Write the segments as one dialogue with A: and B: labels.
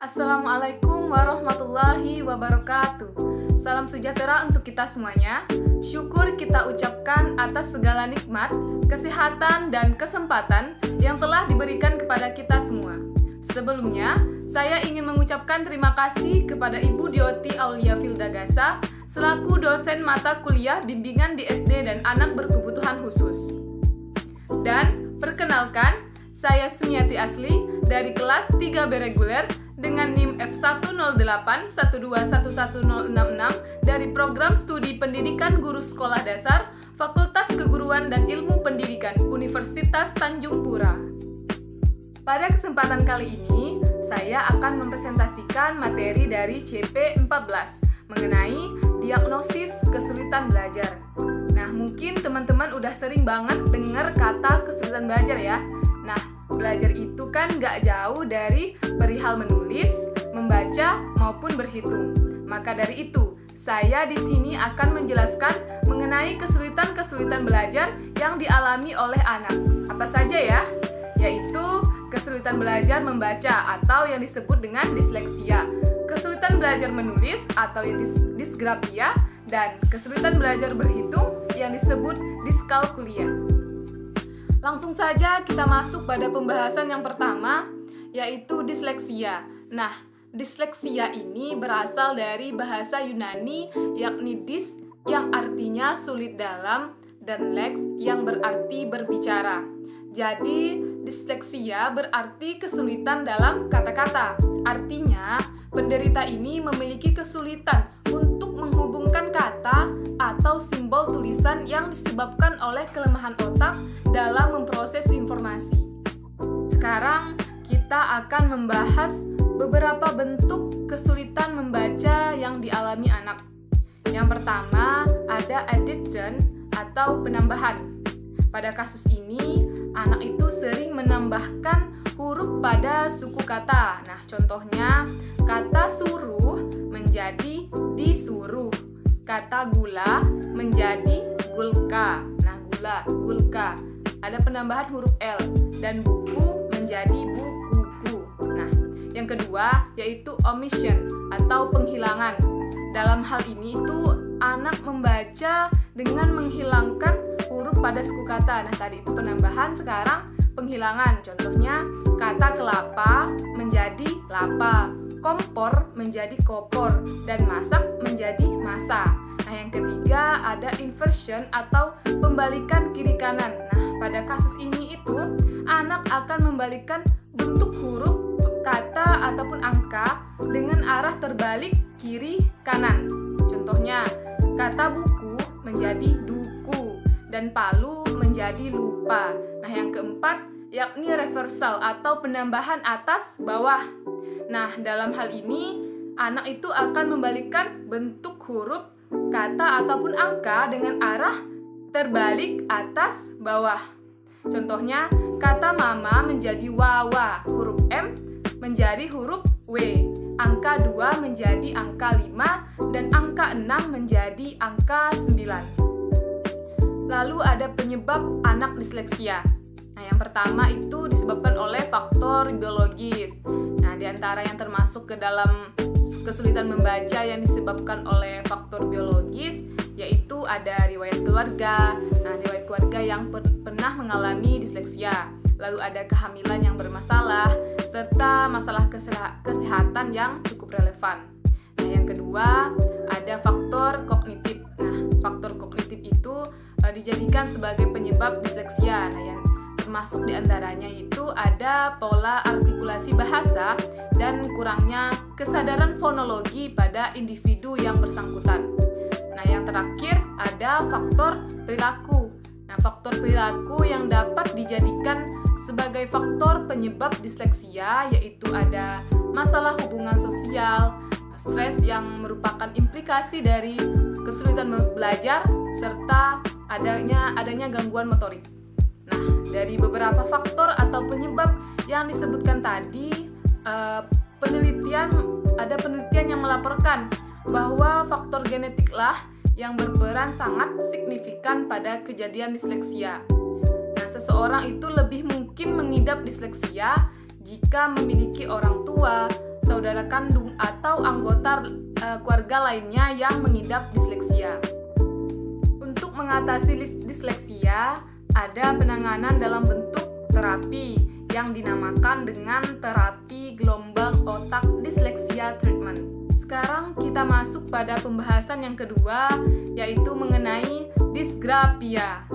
A: Assalamualaikum warahmatullahi wabarakatuh. Salam sejahtera untuk kita semuanya. Syukur kita ucapkan atas segala nikmat, kesehatan, dan kesempatan yang telah diberikan kepada kita semua. Sebelumnya, saya ingin mengucapkan terima kasih kepada Ibu Dioti Aulia Fildagasa selaku dosen mata kuliah bimbingan di SD dan anak berkebutuhan khusus. Dan perkenalkan, saya Sumiati Asli dari kelas 3B reguler dengan NIM F10812111066 dari Program Studi Pendidikan Guru Sekolah Dasar Fakultas Keguruan dan Ilmu Pendidikan Universitas Tanjung Pura. Pada kesempatan kali ini, saya akan mempresentasikan materi dari CP14 mengenai diagnosis kesulitan belajar. Nah, mungkin teman-teman udah sering banget dengar kata kesulitan belajar ya. Nah, belajar itu kan gak jauh dari perihal menulis, membaca, maupun berhitung. Maka dari itu, saya di sini akan menjelaskan mengenai kesulitan-kesulitan belajar yang dialami oleh anak. Apa saja ya? Yaitu kesulitan belajar membaca atau yang disebut dengan disleksia, kesulitan belajar menulis atau yang disgrafia, dan kesulitan belajar berhitung yang disebut diskalkulia. Langsung saja kita masuk pada pembahasan yang pertama, yaitu disleksia. Nah, disleksia ini berasal dari bahasa Yunani, yakni dis yang artinya sulit dalam dan lex yang berarti berbicara. Jadi, disleksia berarti kesulitan dalam kata-kata. Artinya, penderita ini memiliki kesulitan untuk menghubungkan kata atau simbol tulisan yang disebabkan oleh kelemahan otak dalam memproses informasi. Sekarang kita akan membahas beberapa bentuk kesulitan membaca yang dialami anak. Yang pertama ada addition atau penambahan. Pada kasus ini, anak itu sering menambahkan huruf pada suku kata. Nah, contohnya kata suruh menjadi disuruh. Kata gula menjadi gulka. Nah, gula, gulka. Ada penambahan huruf L. Dan buku menjadi bukuku. Nah, yang kedua yaitu omission atau penghilangan. Dalam hal ini itu anak membaca dengan menghilangkan huruf pada suku kata. Nah, tadi itu penambahan, sekarang penghilangan. Contohnya kata kelapa menjadi lapa, kompor menjadi kopor, dan masak menjadi masa. Nah, yang ketiga ada inversion atau pembalikan kiri kanan. Nah, pada kasus ini itu anak akan membalikan bentuk huruf, kata ataupun angka dengan arah terbalik kiri kanan. Contohnya kata buku menjadi duku dan palu menjadi lupa. Nah, yang keempat yakni reversal atau penambahan atas bawah. Nah, dalam hal ini anak itu akan membalikkan bentuk huruf, kata ataupun angka dengan arah terbalik atas bawah. Contohnya kata mama menjadi wawa, huruf M menjadi huruf W, angka 2 menjadi angka 5, dan angka 6 menjadi angka 9. Lalu ada penyebab anak disleksia. Nah, yang pertama itu disebabkan oleh faktor biologis. Nah, di antara yang termasuk ke dalam kesulitan membaca yang disebabkan oleh faktor biologis yaitu ada riwayat keluarga. Nah, riwayat keluarga yang pernah mengalami disleksia. Lalu ada kehamilan yang bermasalah serta masalah kesehatan yang cukup relevan. Nah, yang kedua ada faktor kognitif. Nah, faktor kognitif itu dijadikan sebagai penyebab disleksia. Nah, yang termasuk diantaranya itu ada pola artikulasi bahasa dan kurangnya kesadaran fonologi pada individu yang bersangkutan. Nah, yang terakhir ada faktor perilaku. Nah, faktor perilaku yang dapat dijadikan sebagai faktor penyebab disleksia yaitu ada masalah hubungan sosial, stres yang merupakan implikasi dari kesulitan belajar, serta adanya gangguan motorik. Nah, dari beberapa faktor atau penyebab yang disebutkan tadi, ada penelitian yang melaporkan bahwa faktor genetiklah yang berperan sangat signifikan pada kejadian disleksia. Nah, seseorang itu lebih mungkin mengidap disleksia jika memiliki orang tua, saudara kandung, atau anggota keluarga lainnya yang mengidap disleksia. Untuk mengatasi disleksia, ada penanganan dalam bentuk terapi yang dinamakan dengan terapi gelombang otak disleksia treatment. Sekarang kita masuk pada pembahasan yang kedua, yaitu mengenai dysgraphia.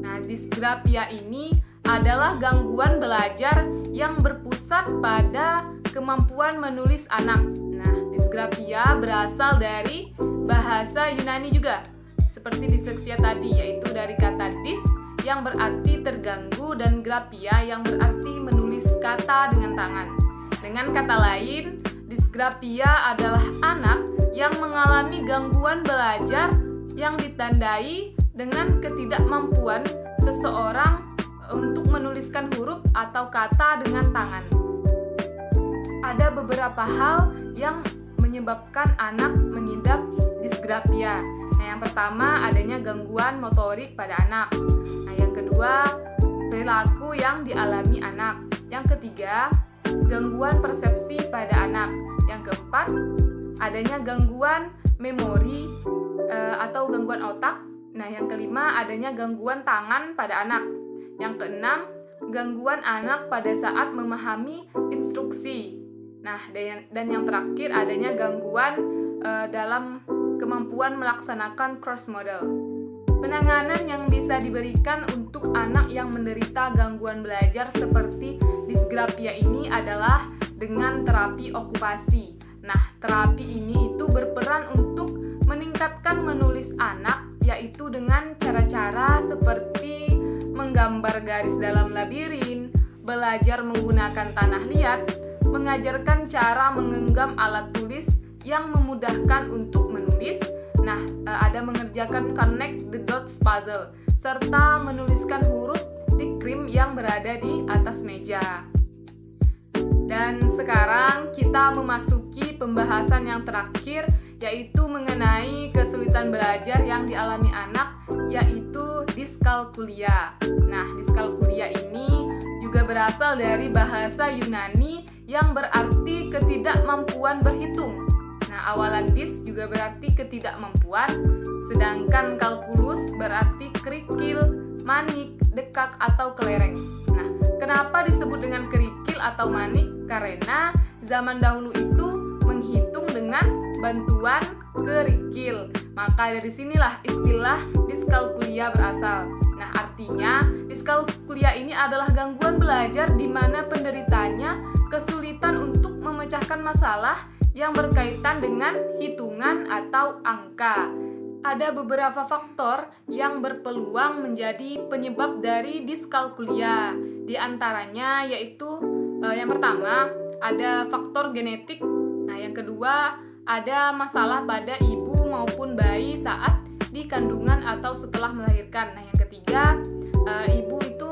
A: Nah, dysgraphia ini adalah gangguan belajar yang berpusat pada kemampuan menulis anak. Nah, dysgraphia berasal dari bahasa Yunani juga, seperti disleksia tadi, yaitu dari kata dys yang berarti terganggu dan graphia yang berarti menulis kata dengan tangan. Dengan kata lain, dysgraphia adalah anak yang mengalami gangguan belajar yang ditandai dengan ketidakmampuan seseorang untuk menuliskan huruf atau kata dengan tangan. Ada beberapa hal yang menyebabkan anak mengidap dysgraphia. Nah, yang pertama adanya gangguan motorik pada anak. Nah, yang kedua perilaku yang dialami anak. Yang ketiga gangguan persepsi pada anak. Yang keempat adanya gangguan memori atau gangguan otak. Nah, yang kelima adanya gangguan tangan pada anak. Yang keenam, gangguan anak pada saat memahami instruksi. Nah, dan yang terakhir adanya gangguan dalam kemampuan melaksanakan cross model. Penanganan yang bisa diberikan untuk anak yang menderita gangguan belajar seperti dysgraphia ini adalah dengan terapi okupasi. Nah, terapi ini itu berperan untuk meningkatkan menulis anak, yaitu dengan cara-cara seperti menggambar garis dalam labirin, belajar menggunakan tanah liat, mengajarkan cara menggenggam alat tulis yang memudahkan untuk menulis. Nah, ada mengerjakan connect the dots puzzle, serta menuliskan huruf di krim yang berada di atas meja. Dan sekarang kita memasuki pembahasan yang terakhir, yaitu mengenai kesulitan belajar yang dialami anak, yaitu diskalkulia. Nah, diskalkulia ini juga berasal dari bahasa Yunani yang berarti ketidakmampuan berhitung. Nah, awalan dis juga berarti ketidakmampuan, sedangkan kalkulus berarti kerikil, manik, dekak, atau kelereng. Nah, kenapa disebut dengan kerikil atau manik? Karena zaman dahulu itu menghitung dengan bantuan kerikil. Maka dari sinilah istilah diskalkulia berasal. Nah, artinya diskalkulia ini adalah gangguan belajar di mana penderitanya kesulitan untuk memecahkan masalah yang berkaitan dengan hitungan atau angka. Ada beberapa faktor yang berpeluang menjadi penyebab dari diskalkulia. Di antaranya yaitu yang pertama ada faktor genetik. Nah, yang kedua ada masalah pada ibu maupun bayi saat di kandungan atau setelah melahirkan. Nah, yang ketiga ibu itu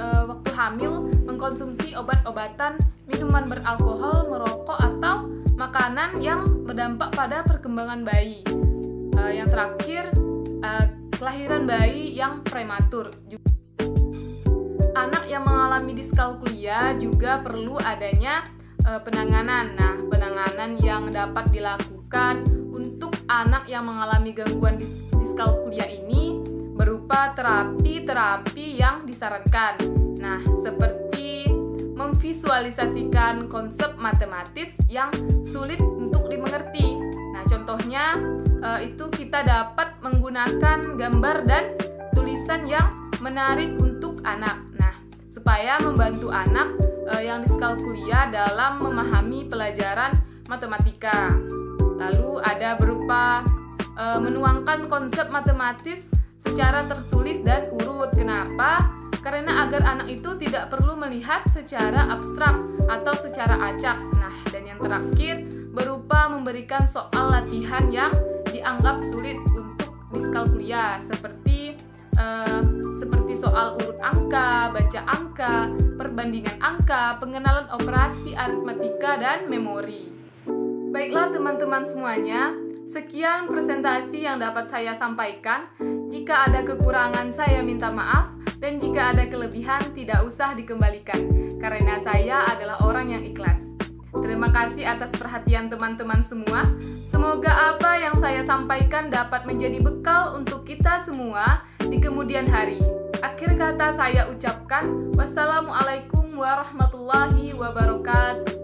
A: waktu hamil mengkonsumsi obat-obatan, minuman beralkohol, merokok, atau makanan yang berdampak pada perkembangan bayi. Yang terakhir, kelahiran bayi yang prematur. Anak yang mengalami diskalkulia juga perlu adanya penanganan. Nah, penanganan yang dapat dilakukan untuk anak yang mengalami gangguan diskalkulia ini berupa terapi-terapi yang disarankan. Nah, seperti memvisualisasikan konsep matematis yang sulit untuk dimengerti. Nah, contohnya itu kita dapat menggunakan gambar dan tulisan yang menarik untuk anak. Nah, supaya membantu anak yang diskalkulia dalam memahami pelajaran matematika. Lalu ada berupa menuangkan konsep matematis secara tertulis dan urut. Kenapa? Karena agar anak itu tidak perlu melihat secara abstrak atau secara acak. Nah, dan yang terakhir berupa memberikan soal latihan yang dianggap sulit untuk diskalkulia seperti soal urut angka, baca angka, perbandingan angka, pengenalan operasi aritmatika, dan memori. Baiklah teman-teman semuanya, sekian presentasi yang dapat saya sampaikan. Jika ada kekurangan saya minta maaf, dan jika ada kelebihan tidak usah dikembalikan, karena saya adalah orang yang ikhlas. Terima kasih atas perhatian teman-teman semua. Semoga apa yang saya sampaikan dapat menjadi bekal untuk kita semua di kemudian hari. Akhir kata saya ucapkan, wassalamualaikum warahmatullahi wabarakatuh.